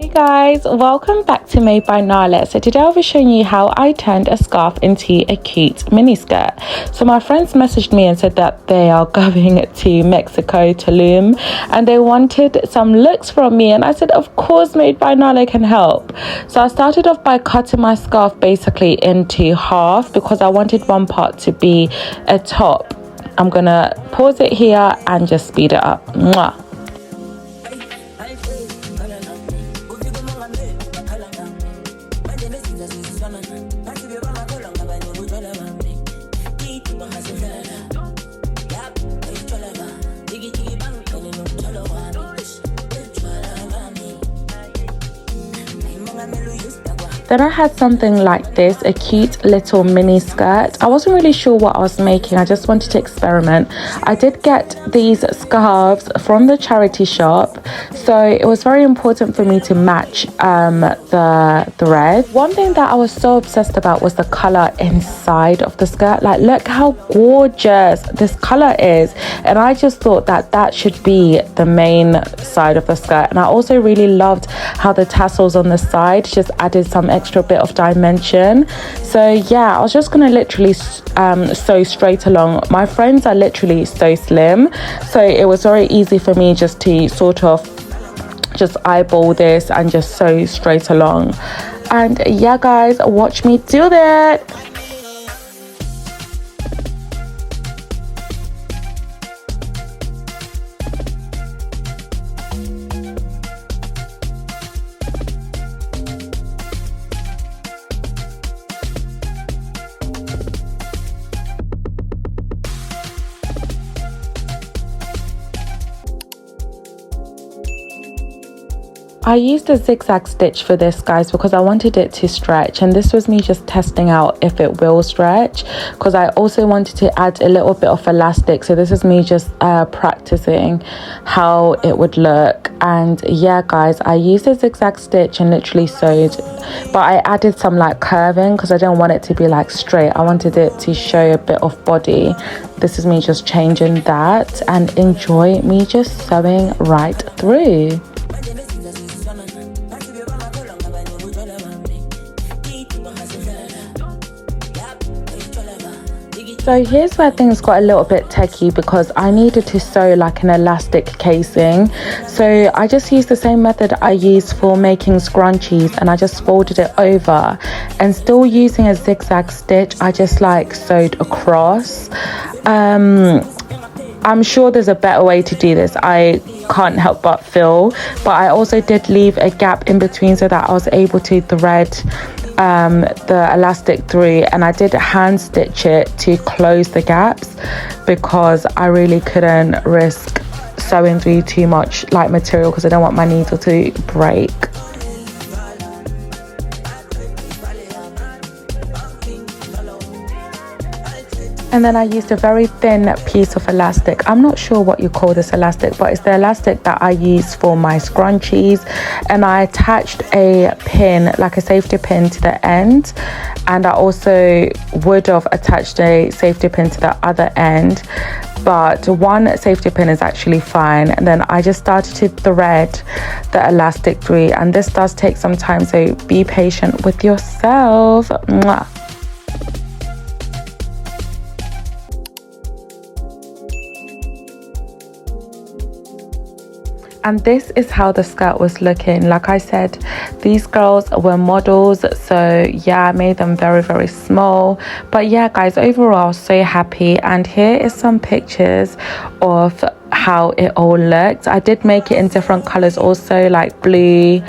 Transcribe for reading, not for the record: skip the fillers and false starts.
Hey guys, welcome back to Made by Nala. So today I'll be showing you how I turned a scarf into a cute mini skirt. So my friends messaged me and said that they are going to Mexico, Tulum, and they wanted some looks from me, and I said of course Made by Nala can help. So I started off by cutting my scarf basically into half because I wanted one part to be a top. I'm gonna pause it here and just speed it up. Mwah. Then I had something like this, a cute little mini skirt. I wasn't really sure what I was making. I just wanted to experiment. I did get these scarves from the charity shop, so it was very important for me to match the thread. One thing that I was so obsessed about was the color inside of the skirt. Like, look how gorgeous this color is, and I just thought that that should be the main side of the skirt. And I also really loved how the tassels on the side just added some extra bit of dimension. So yeah, I was just gonna literally sew straight along. My friends are literally so slim, so it was very easy for me just to sort of just eyeball this and just sew straight along. And yeah guys, watch me do that. I used a zigzag stitch for this, guys, because I wanted it to stretch, and this was me just testing out if it will stretch, because I also wanted to add a little bit of elastic. So this is me just practicing how it would look. And yeah guys, I used a zigzag stitch and literally sewed, but I added some like curving because I didn't want it to be like straight. I wanted it to show a bit of body. This is me just changing that, and enjoy me just sewing right through. So here's where things got a little bit techie, because I needed to sew like an elastic casing. So I just used the same method I used for making scrunchies, and I just folded it over, and still using a zigzag stitch, I just like sewed across. I'm sure there's a better way to do this. I can't help but feel, but I also did leave a gap in between so that I was able to thread the elastic through, and I did hand stitch it to close the gaps because I really couldn't risk sewing through too much like material because I don't want my needle to break. And then I used a very thin piece of elastic. I'm not sure what you call this elastic, but it's the elastic that I use for my scrunchies. And I attached a pin, like a safety pin, to the end. And I also would have attached a safety pin to the other end, but one safety pin is actually fine. And then I just started to thread the elastic through. And this does take some time, so be patient with yourself. Mwah. And this is how the skirt was looking. Like I said, these girls were models, so yeah, I made them very, very small. But yeah guys, overall I was so happy. And here is some pictures of how it all looked. I did make it in different colors also, like blue,